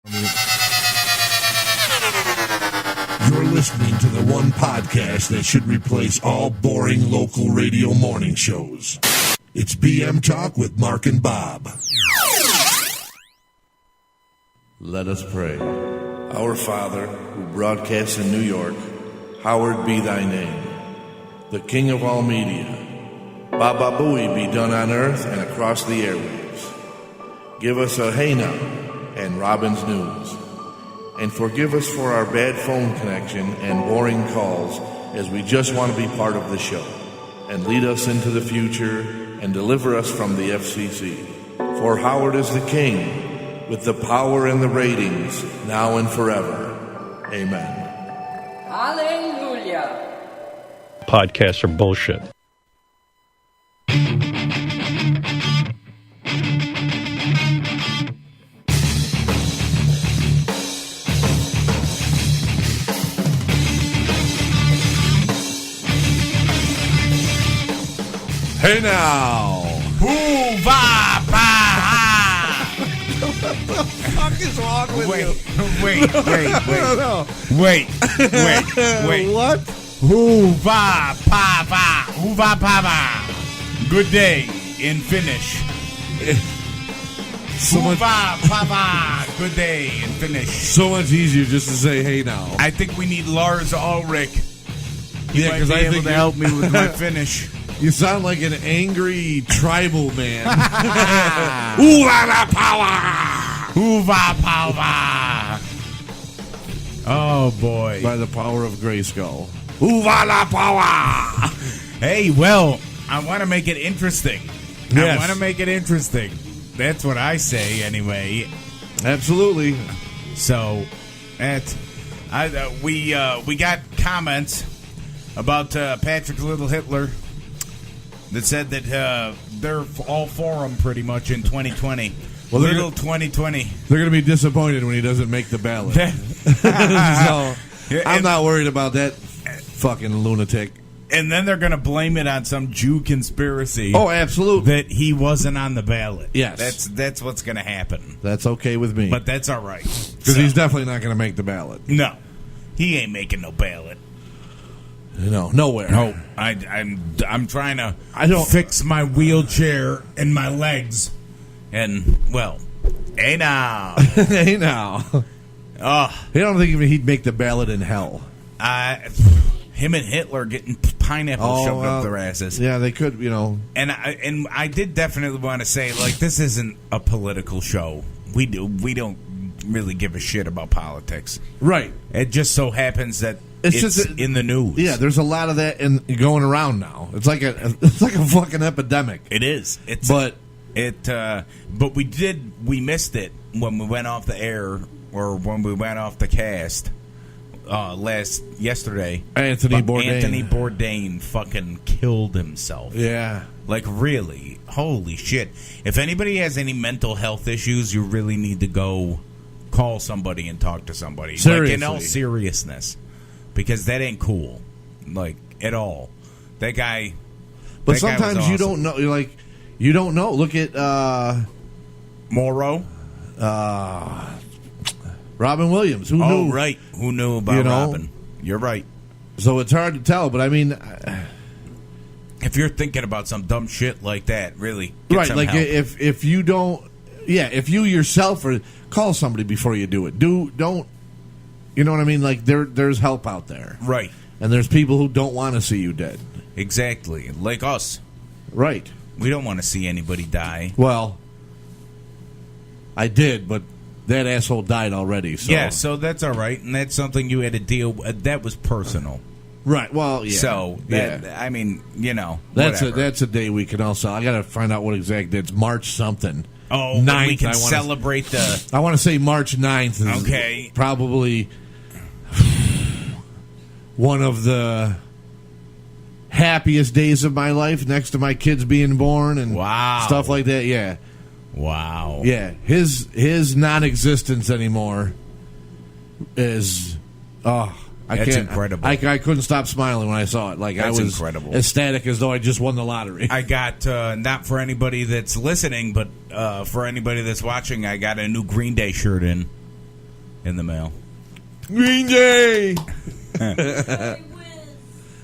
You're listening to the one podcast that should replace all boring local radio morning shows. It's BM Talk with Mark and Bob. Let us pray. Our Father, who broadcasts in New York, hallowed be thy name. The King of all media. Baba Booey be done on earth and across the airwaves. Give us a hey now and Robin's News. And forgive us for our bad phone connection and boring calls, as we just want to be part of the show. And lead us into the future and deliver us from the FCC. For Howard is the king, with the power and the ratings, now and forever. Amen. Hallelujah. Podcasts are bullshit. Hey now! What the fuck is wrong with you? Wait. What? Hoova-pa-va. Good day in Finnish. Hoova-pa-va. Good day in Finnish. So much easier just to say hey now. I think we need Lars Ulrich. He might be I able think to help me with my Finnish. You sound like an angry tribal man. Hoova-pa-va. Oh, boy. By the power of Grayskull. Hey, well, I want to make it interesting. Yes. I want to make it interesting. That's what I say, anyway. Absolutely. So, we got comments about Patrick Little Hitler that said that they're all for him pretty much in 2020. Well, Little 2020. They're going to be disappointed when he doesn't make the ballot. So, I'm not worried about that fucking lunatic. And then they're going to blame it on some Jew conspiracy. Oh, absolutely. That he wasn't on the ballot. Yes. That's what's going to happen. That's okay with me. But that's all right. Because he's definitely not going to make the ballot. No. He ain't making no ballot. No, nowhere. No, I'm trying to fix my wheelchair and my legs. And, well, hey now. Hey now. I don't think even he'd make the ballot in hell. Him and Hitler getting pineapple shoved up their asses. Yeah, they could, And I did definitely want to say, like, this isn't a political show. We don't really give a shit about politics. Right. It just so happens that it's just in the news. Yeah, there's a lot of that going around now. It's like a fucking epidemic. It is. But we missed it when we went off the air or when we went off the cast yesterday. Anthony Bourdain fucking killed himself. Yeah. Like, really. Holy shit. If anybody has any mental health issues, you really need to go call somebody and talk to somebody. Seriously. Like, in all seriousness. Because that ain't cool. Like, at all. That guy... But sometimes awesome. You don't know. You're like, you don't know. Look at... Morrow? Robin Williams. Who knew? Oh, right. Who knew about Robin? You're right. So it's hard to tell, but I mean... if you're thinking about some dumb shit like that, really, get right, some like help. if you don't... Yeah, if you yourself... call somebody before you do it. Don't... You know what I mean? Like, there's help out there. Right. And there's people who don't want to see you dead. Exactly. Like us. Right. We don't want to see anybody die. Well, I did, but that asshole died already. So. Yeah, so that's all right. And that's something you had to deal with. That was personal. Right. Well, yeah. So, I mean, that's a day we can also... I got to find out what exact it's March something. Oh, 9th, we can celebrate the... I want to say March 9th is probably one of the happiest days of my life next to my kids being born and stuff like that. Yeah. Wow. Yeah. His non-existence anymore is... That's incredible. I couldn't stop smiling when I saw it. Like, that's I was incredible. Ecstatic as though I just won the lottery. I got, not for anybody that's listening, but for anybody that's watching, I got a new Green Day shirt in. in the mail. Green Day.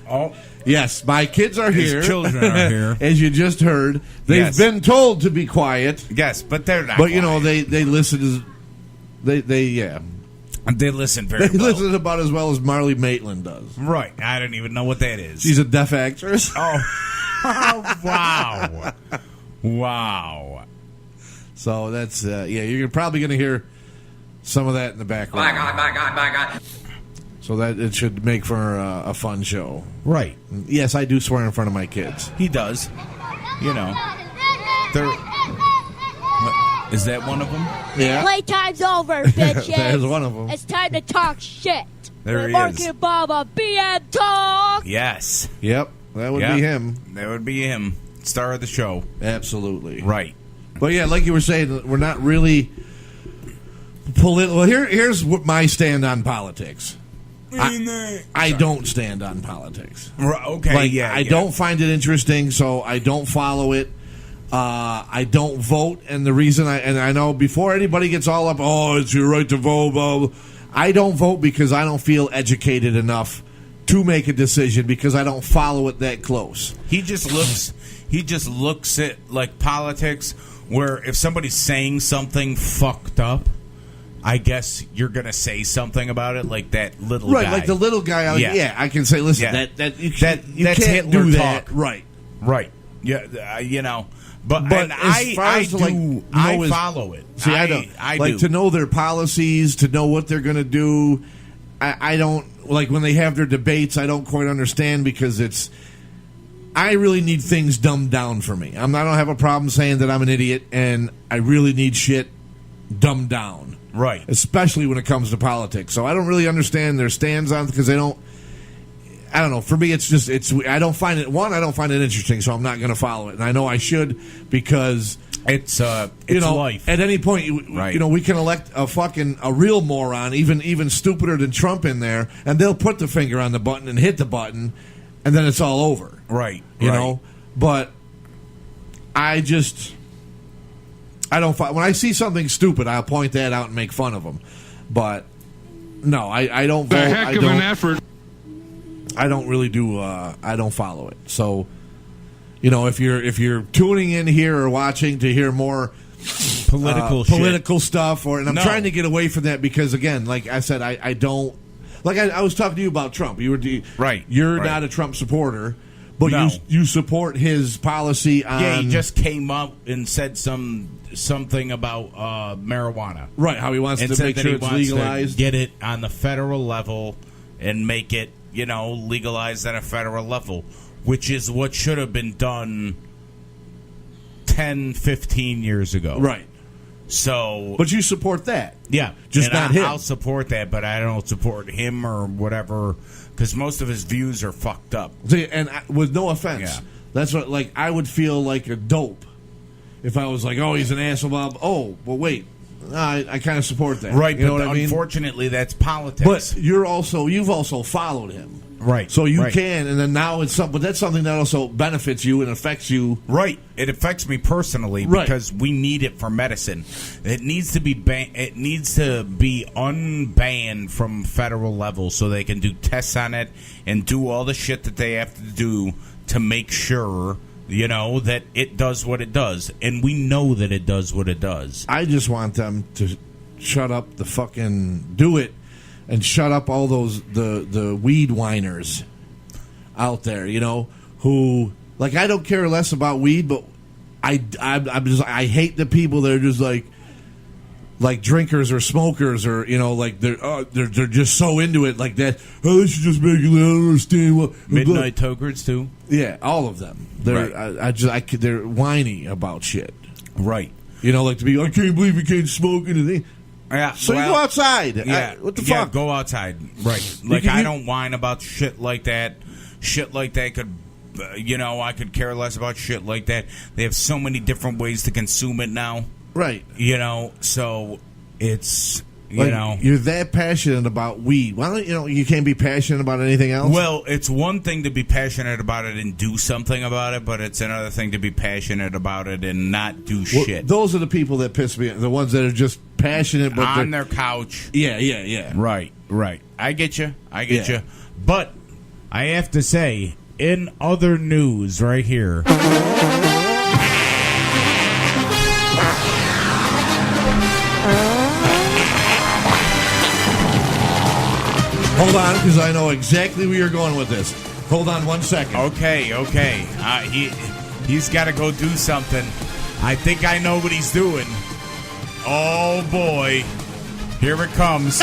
Oh, Yes, my kids are here. his children are here. As you just heard. They've Yes. been told to be quiet. Yes, but they're not. But, you know, quiet. they listen to... They listen very They well. listen about as well as Marley Maitland does. Right. I don't even know what that is. She's a deaf actress. Oh, wow. Wow. So that's, you're probably going to hear some of that in the background. My God. So that it should make for a fun show. Right. Yes, I do swear in front of my kids. He does. You know. Is that one of them? Yeah. Playtime's over, bitches. There's one of them. It's time to talk shit. There With he Mark is. and Baba, BM Talk. Yes. Yep, that would Yeah. be him. That would be him. Star of the show. Absolutely. Right. But yeah, like you were saying, we're not really political. Well, here's what my stand on politics. I don't stand on politics. Okay, Like, yeah. I don't find it interesting, so I don't follow it. I don't vote, and the reason I know before anybody gets all up, oh, it's your right to vote, blah, blah. I don't vote because I don't feel educated enough to make a decision because I don't follow it that close. He just looks at like politics where if somebody's saying something fucked up, I guess you're gonna say something about it, like that little Right, guy. like the little guy. Yeah. I can say, listen, Yeah. that you That's can't Hitler do that. talk. Right. Right. Yeah, you know. But and as far I as to, do. like, know I follow it. See, I don't I like do. to know their policies, to know what they're going to do. I don't like when they have their debates. I don't quite understand because it's. I really need things dumbed down for me. I don't have a problem saying that I'm an idiot, and I really need shit dumbed down. Right. Especially when it comes to politics. So I don't really understand their stands on because they don't. I don't know. For me, it's just I don't find it. One, I don't find it interesting, so I'm not going to follow it. And I know I should because It's life. At any point, Right. we can elect a real moron, even stupider than Trump in there, and they'll put the finger on the button and hit the button, and then it's all over. Right. You right. know. But I don't. When I see something stupid, I'll point that out and make fun of them. But no, I don't vote. A heck of an effort. I don't really do. I don't follow it. So, if you're tuning in here or watching to hear more political stuff, and I'm trying to get away from that because, again, like I said, I don't. Like I was talking to you about Trump. Right. You're right. not a Trump supporter, but No. you support his policy on. Yeah, he just came up and said something about marijuana. Right, how he wants And to said make that sure he it's wants legalized. to get it on the federal level and make it, legalized at a federal level, which is what should have been done 10, 15 years ago. Right. So, But you support that. yeah, just and not him. I'll support that, but I don't support him or whatever because most of his views are fucked up. See, and with no offense, Yeah. that's what, like, I would feel like a dope if I was like, oh, he's an asshole. Bob. Oh, well, wait. I kind of support that. Right, You know but what I mean? unfortunately, that's politics. But you've also followed him. Right. So you right. can, and then now but that's something that also benefits you and affects you. Right. It affects me personally Right. because we need it for medicine. It needs to be it needs to be unbanned from federal level so they can do tests on it and do all the shit that they have to do to make sure, that it does what it does. And we know that it does what it does. I just want them to shut up the fucking do it and shut up all those the weed whiners out there, who like I don't care less about weed, but I hate the people that are just like drinkers or smokers or like they're just so into it like that. Oh, they should just make it. I don't understand what Midnight Tokers too. Yeah, all of them. They're Right. they're whiny about shit. Right. Like to be. I can't believe you can't smoke anything. Yeah. So you go outside. Yeah. What the Yeah, fuck? go outside. Right. Like, I don't whine about shit like that. Shit like that could, I could care less about shit like that. They have so many different ways to consume it now. Right. So it's You're that passionate about weed. Why don't you can't be passionate about anything else? Well, it's one thing to be passionate about it and do something about it, but it's another thing to be passionate about it and not do shit. Those are the people that piss me off. The ones that are just passionate, but on their couch. Yeah. Right. I get you. But I have to say, in other news right here. Hold on, because I know exactly where you're going with this. Hold on 1 second. Okay. He's got to go do something. I think I know what he's doing. Oh, boy. Here it comes.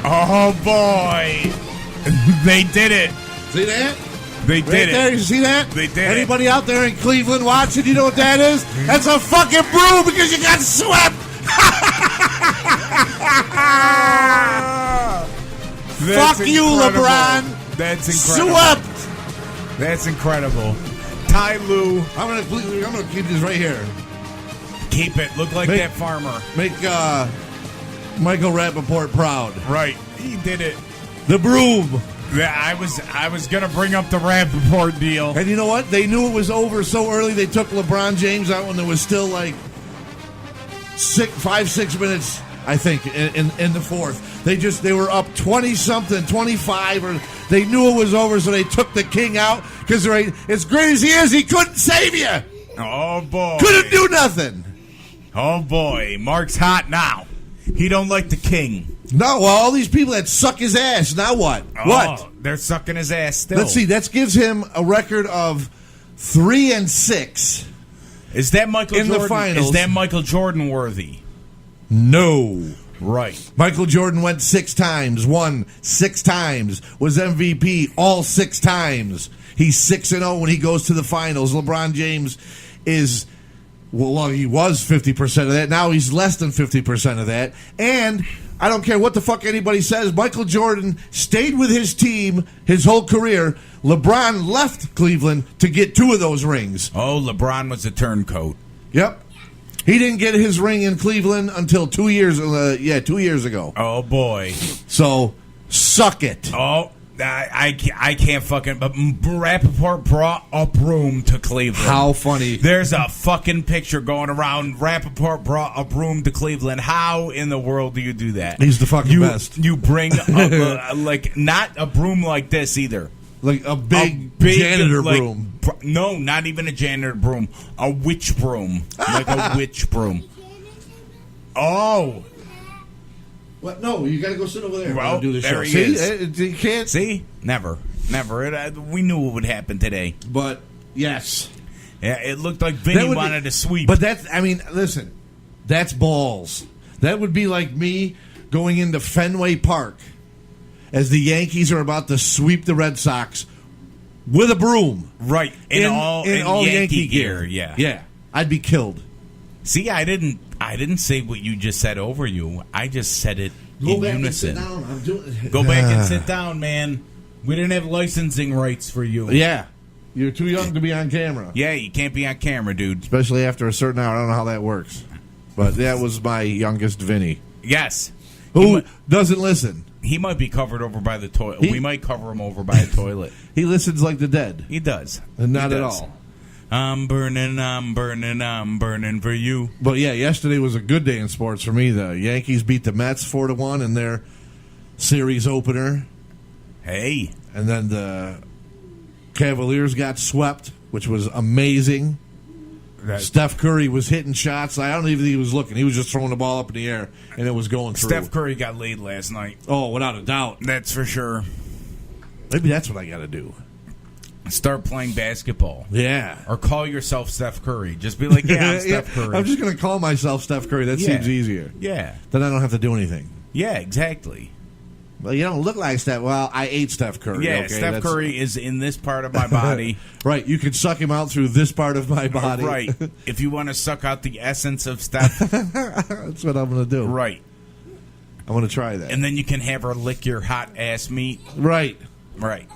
Oh, boy. They did it. See that? They did there, it. you see that? They did Anybody out there in Cleveland watching, you know what that is? That's a fucking broom because you got swept. Fuck you, incredible. LeBron. That's incredible. Swept. That's incredible. Ty Lue. I'm gonna keep this right here. Keep it. Look like that farmer. Make Michael Rappaport proud. Right. He did it. The broom. Yeah, I was gonna bring up the Rappaport deal. And you know what? They knew it was over so early. They took LeBron James out when there was still like 5-6 minutes, I think, in the fourth. They were up 20-something, 25, or they knew it was over, so they took the king out because as great as he is, he couldn't save you. Oh boy, couldn't do nothing. Oh boy, Mark's hot now. He don't like the king. No, well, all these people that suck his ass. Now what? What? They're sucking his ass still. Let's see. That gives him a record of 3-6. Is that Michael in Jordan? The finals? Is that Michael Jordan worthy? No. Right. Michael Jordan went 6 times, won 6 times, was MVP all 6 times. He's 6-0 when he goes to the finals. LeBron James is, well, he was 50% of that. Now he's less than 50% of that. And I don't care what the fuck anybody says. Michael Jordan stayed with his team his whole career. LeBron left Cleveland to get 2 of those rings. Oh, LeBron was a turncoat. Yep. He didn't get his ring in Cleveland until 2 years. 2 years ago. Oh boy. So suck it. Oh, I can't fucking. But Rappaport brought a broom to Cleveland. How funny! There's a fucking picture going around. Rappaport brought a broom to Cleveland. How in the world do you do that? He's the fucking best. You bring like not a broom like this either. Like a big janitor broom. No, not even a janitor broom. A witch broom. Like a witch broom. Oh. What? No, you got to go sit over there. Well, do the there show. he See, is. You can't. See, never. We knew what would happen today. But yes, yeah, it looked like Vinny wanted to sweep. But listen, that's balls. That would be like me going into Fenway Park as the Yankees are about to sweep the Red Sox with a broom, right? In all Yankee gear. Yeah. I'd be killed. See, I didn't say what you just said over you. I just said it in unison. Go back and sit down, man. We didn't have licensing rights for you. Yeah. You're too young to be on camera. Yeah, you can't be on camera, dude. Especially after a certain hour. I don't know how that works. But that was my youngest Vinny. Yes. Who doesn't listen. He might be covered over by the toilet. We might cover him over by a toilet. He listens like the dead. He does. Not at all. I'm burning for you. But yeah, yesterday was a good day in sports for me. The Yankees beat the Mets 4-1 in their series opener. Hey. And then the Cavaliers got swept, which was amazing. Steph Curry was hitting shots. I don't even think he was looking. He was just throwing the ball up in the air, and it was going through. Steph Curry got laid last night. Oh, without a doubt. That's for sure. Maybe that's what I got to do. Start playing basketball. Yeah. Or call yourself Steph Curry. Just be like, yeah, I'm Steph Curry. I'm just going to call myself Steph Curry. That seems easier. Yeah. Then I don't have to do anything. Yeah, exactly. Well, you don't look like Steph. Well, I ate Steph Curry. Yeah, okay? Steph Curry is in this part of my body. Right. You can suck him out through this part of my body. Right. If you want to suck out the essence of Steph. That's what I'm going to do. Right. I'm going to try that. And then you can have her lick your hot ass meat. Right. Right.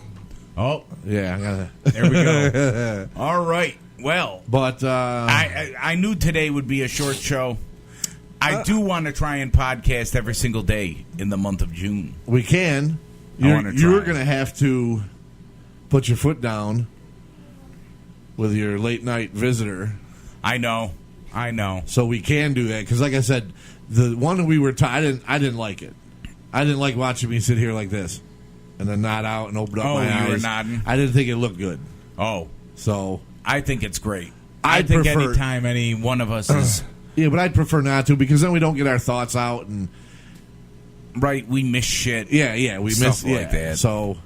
Oh. Yeah. There we go. All right. Well. But I knew today would be a short show. I do want to try and podcast every single day in the month of June. We can. You're going to have to put your foot down with your late night visitor. I know. So we can do that because, like I said, the one we were I didn't like it. I didn't like watching me sit here like this and then nod out and open up my eyes. You were nodding? I didn't think it looked good. Oh, so I think it's great. I think prefer, anytime any one of us is yeah, but I'd prefer not to because then we don't get our thoughts out and right. We miss shit. Yeah, we Stuff miss like that. So.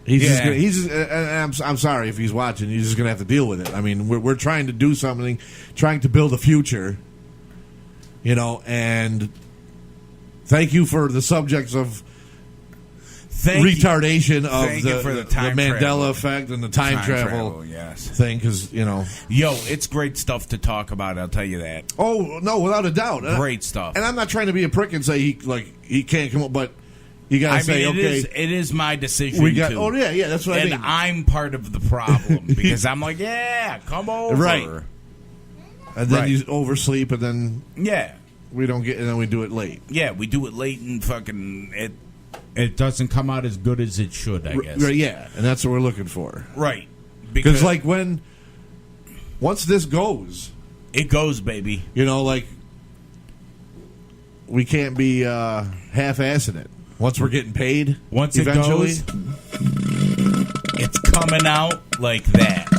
I'm sorry if he's watching. You're just going to have to deal with it. I mean, we're trying to do something, trying to build a future, and thank you for the subjects of retardation of the Mandela effect and the time travel thing, because, Yo, it's great stuff to talk about, I'll tell you that. Oh, no, without a doubt. Great stuff. And I'm not trying to be a prick and say he can't come up, but you got to say, okay. It is my decision, too. Oh, yeah, that's what I mean. And I'm part of the problem, because I'm like, yeah, come over. Right. And then you oversleep, and then we don't get, and then we do it late. Yeah, we do it late and fucking it doesn't come out as good as it should, I guess. Right, yeah, and that's what we're looking for. Right. Because like once this goes, it goes, baby. We can't be half-assing it. Once we're getting paid, once eventually, it goes, it's coming out like that.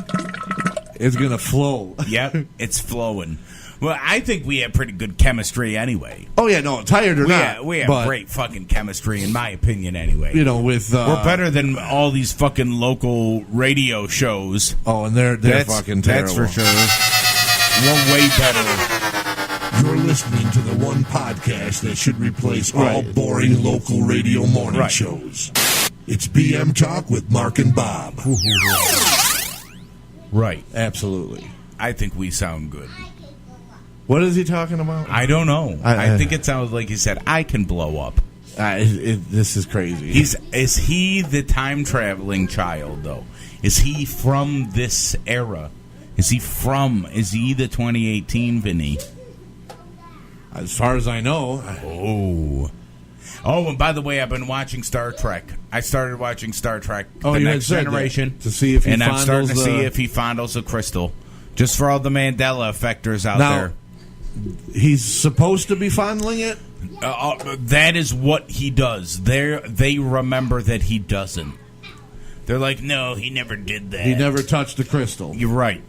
It's gonna flow. Yep, it's flowing. Well, I think we have pretty good chemistry anyway. Oh yeah, no, tired or not, we have great fucking chemistry, in my opinion. Anyway, with we're better than all these fucking local radio shows. Oh, and they're fucking terrible. That's for sure. We're way better. You're listening to the one podcast that should replace all boring local radio morning shows. It's BM Talk with Mark and Bob. Right. Absolutely. I think we sound good. What is he talking about? I don't know. I think it sounds like he said, I can blow up. This is crazy. Is he the time-traveling child, though? Is he from this era? Is he the 2018 Vinny? As far as I know. Oh, and by the way, I've been watching Star Trek. I started watching Star Trek The you Next had said Generation. To see if he I'm starting to see if he fondles the crystal. Just for all the Mandela effectors out there. He's supposed to be fondling it? That is what he does. They remember that he doesn't. They're like, no, he never did that. He never touched the crystal. You're right.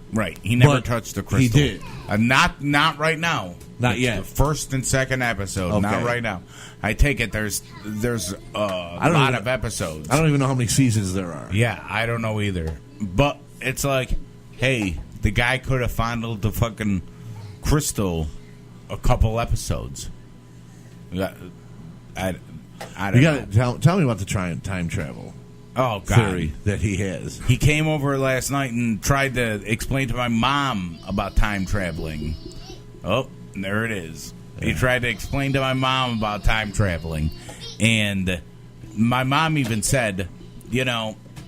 He never touched the crystal. He did. Not right now. Not yet. The first and second episode. Okay. Not right now. I take it there's a lot of episodes. I don't even know how many seasons there are. Yeah, I don't know either. But it's like, hey, the guy could have fondled the fucking crystal a couple episodes. I don't know. Tell me about the time travel. Oh, God. Theory that he has. He came over last night and tried to explain to my mom about time traveling. Oh, there it is. He tried to explain to my mom about time traveling. And my mom even said,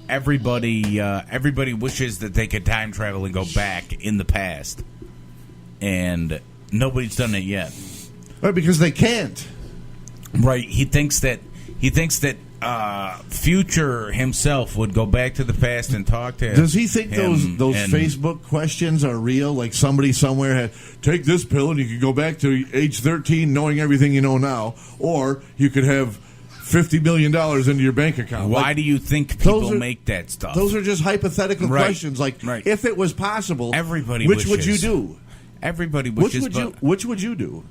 everybody wishes that they could time travel and go back in the past. And nobody's done it yet. Right, because they can't. Right. He thinks that Future himself would go back to the past and talk to him. Does he think those Facebook questions are real? Like somebody somewhere had, take this pill and you could go back to age 13 knowing everything you know now, or you could have $50 million into your bank account. Why do you think people make that stuff? Those are just hypothetical questions. Like, if it was possible, which would you do? Everybody wishes. Which would you do?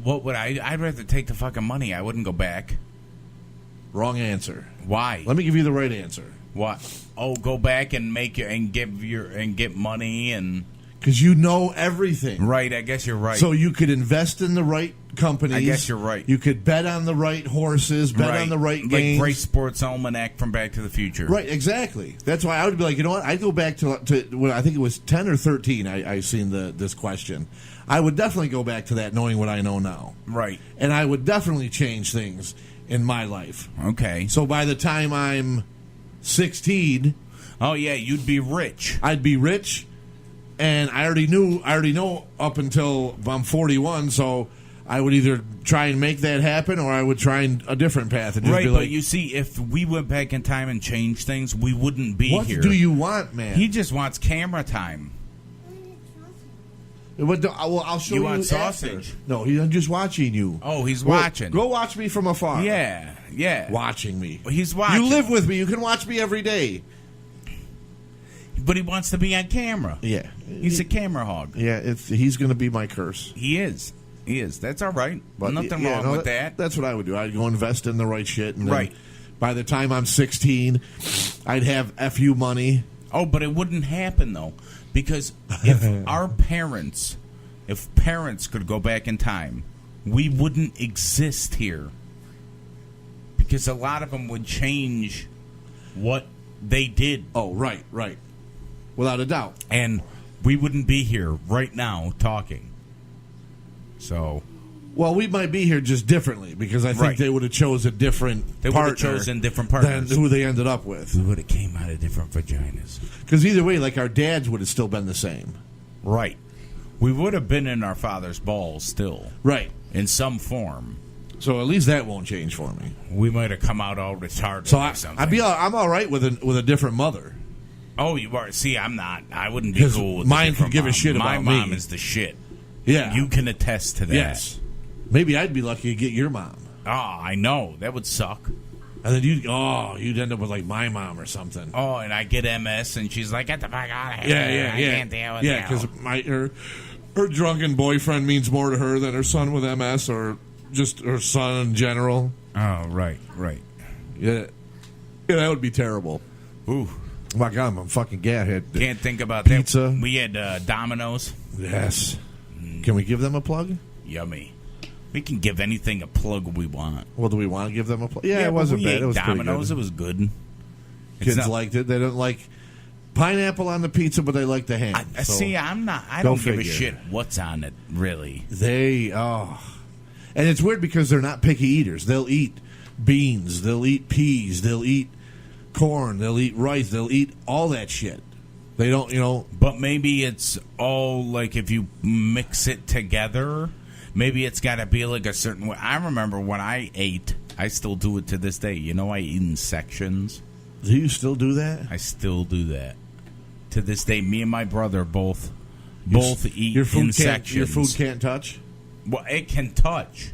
What would I? I'd rather take the fucking money. I wouldn't go back. Wrong answer. Why? Let me give you the right answer. What? Oh, go back and get money and because you know everything. Right. I guess you're right. So you could invest in the right companies. I guess you're right. You cocould bet on the right horses, bet on the right games. Like Great Sports Almanac from Back to the Future. Right. Exactly. That's why I would be like, you know what? I'd go back to when I think it was 10 or 13. I seen this question. I would definitely go back to that, knowing what I know now. Right. And I would definitely change things in my life. Okay. So by the time I'm 16... Oh, yeah, you'd be rich. I'd be rich. And I already know up until I'm 41, so I would either try and make that happen or I would try a different path. And just Right, be but like, you see, if we went back in time and changed things, we wouldn't be what here. do you want, man? He just wants camera time. I'll show You you want after. sausage? No, he's just watching you. Oh, he's Well, watching. Go watch me from afar. Yeah. Watching me. He's watching. You live with me. You can watch me every day. But he wants to be on camera. Yeah. He's a camera hog. Yeah, he's going to be my curse. He is. That's all right. But Nothing yeah, wrong no, with that. That's what I would do. I'd go invest in the right shit. And then Right. by the time I'm 16, I'd have FU money. Oh, but it wouldn't happen, though. Because if if parents could go back in time, we wouldn't exist here. Because a lot of them would change what they did. Oh, right. Without a doubt. And we wouldn't be here right now talking. So, Well, we might be here just differently because I think Right. they would have chose a different They would have partner chosen different than partners. who they ended up with. we would have came out of different vaginas. Because either way, like our dads would have still been the same. Right. We would have been in our father's balls still. Right. In some form. So at least that won't change for me. We might have come out all retarded So or something. I'm all right with a different mother. Oh, you are. See, I'm not. I wouldn't be 'Cause cool with mine a different could give a mom. shit My about mom me. is the shit. Yeah. You can attest to that. Yes. Maybe I'd be lucky to get your mom. Oh, I know. That would suck. And then you'd end up with like my mom or something. Oh, and I get MS, and she's like, "Get the fuck out of here! Yeah. I can't deal with Yeah, you." because her drunken boyfriend means more to her than her son with MS or just her son in general. Oh, right. Yeah, that would be terrible. Ooh, My God, I'm a fucking gathead. can't think about Pizza. that. We had Domino's. Yes. Can we give them a plug? Yummy. We can give anything a plug we want. Well, do we want to give them a plug? Yeah, it but wasn't we bad. ate It was pretty Domino's. good. It was good. Kids not- liked it. They don't like pineapple on the pizza, but they like the ham. So See, I'm not. I Go don't give a figure. shit what's on it, really. And it's weird because they're not picky eaters. They'll eat beans. They'll eat peas. They'll eat corn. They'll eat rice. They'll eat all that shit. They don't, But maybe it's all like if you mix it together, maybe it's got to be like a certain way. I remember when I ate, I still do it to this day. I eat in sections. Do you still do that? I still do that to this day. Me and my brother both eat Your food in can't, sections. Your food can't touch. Well, it can touch,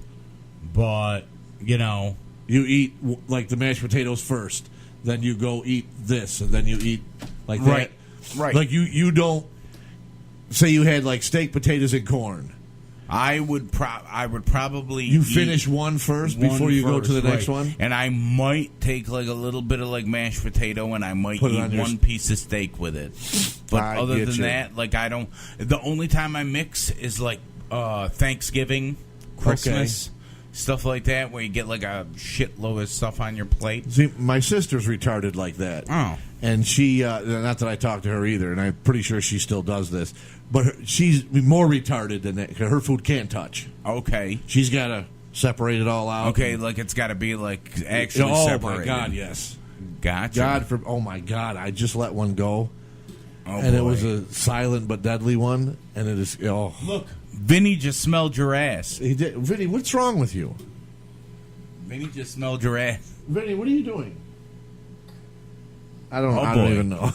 but You eat like the mashed potatoes first, then you go eat this, and then you eat like Right. that. Right. Like you don't say you had like steak, potatoes, and corn. I would probably You eat finish one first one before you go to the first, next right. one. And I might take like a little bit of like mashed potato, and I might Put it on eat your one piece of steak with it. But I other get than you. that, like I don't. The only time I mix is like Thanksgiving, Christmas, stuff like that, where you get like a shitload of stuff on your plate. See, my sister's retarded like that. Oh. And she, not that I talked to her either, and I'm pretty sure she still does this, but she's more retarded than that. 'Cause her food can't touch. Okay. She's got to separate it all out. Okay, like it's got to be like actually Oh separated. my God, yes. Gotcha. Oh my God, I just let one go, Oh, and it boy. was a silent but deadly one, and it is. Oh, Look, Vinny just smelled your ass. he did. Vinny, what's wrong with you? Vinny just smelled your ass. Vinny, what are you doing? I don't. Oh, I don't boy. even know.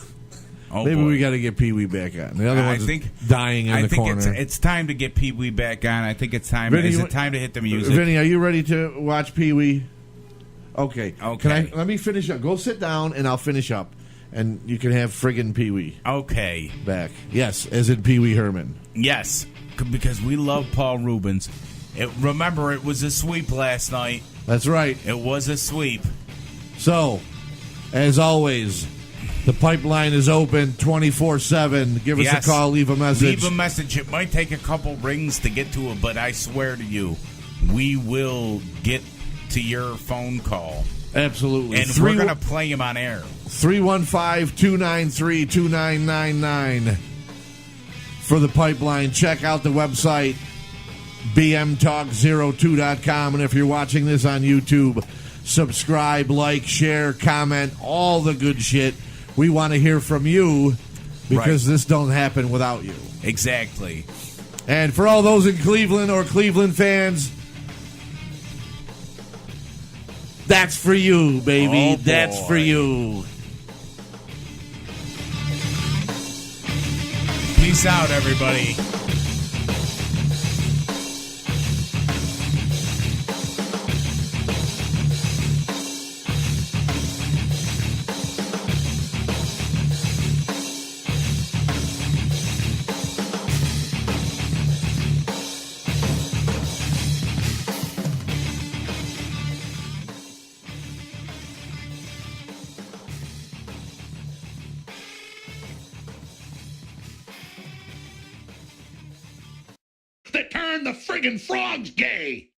Oh, Maybe boy. we got to get Pee Wee back on. The other I one's think dying in I the think corner. it's time to get Pee Wee back on. I think it's time. Vinny, Is you- it time to hit the music? Vinny, are you ready to watch Pee Wee? Okay. Okay. Let me finish up. Go sit down, and I'll finish up, and you can have friggin' Pee Wee Okay. back. Yes, as in Pee Wee Herman. Yes, because we love Paul Rubens. Remember, it was a sweep last night. That's right. It was a sweep. So, as always, the pipeline is open 24/7. Give us Yes. a call. Leave a message. Leave a message. It might take a couple rings to get to it, but I swear to you, we will get to your phone call. Absolutely. And we're going to play him on air. 315-293-2999 for the pipeline. Check out the website, bmtalk02.com. And if you're watching this on YouTube, subscribe, like, share, comment, all the good shit. We want to hear from you. because this don't happen without you. Exactly. And for all those in Cleveland or Cleveland fans, that's for you, baby. Oh, that's for boy. you. Peace out, everybody. That turned the friggin' frogs gay.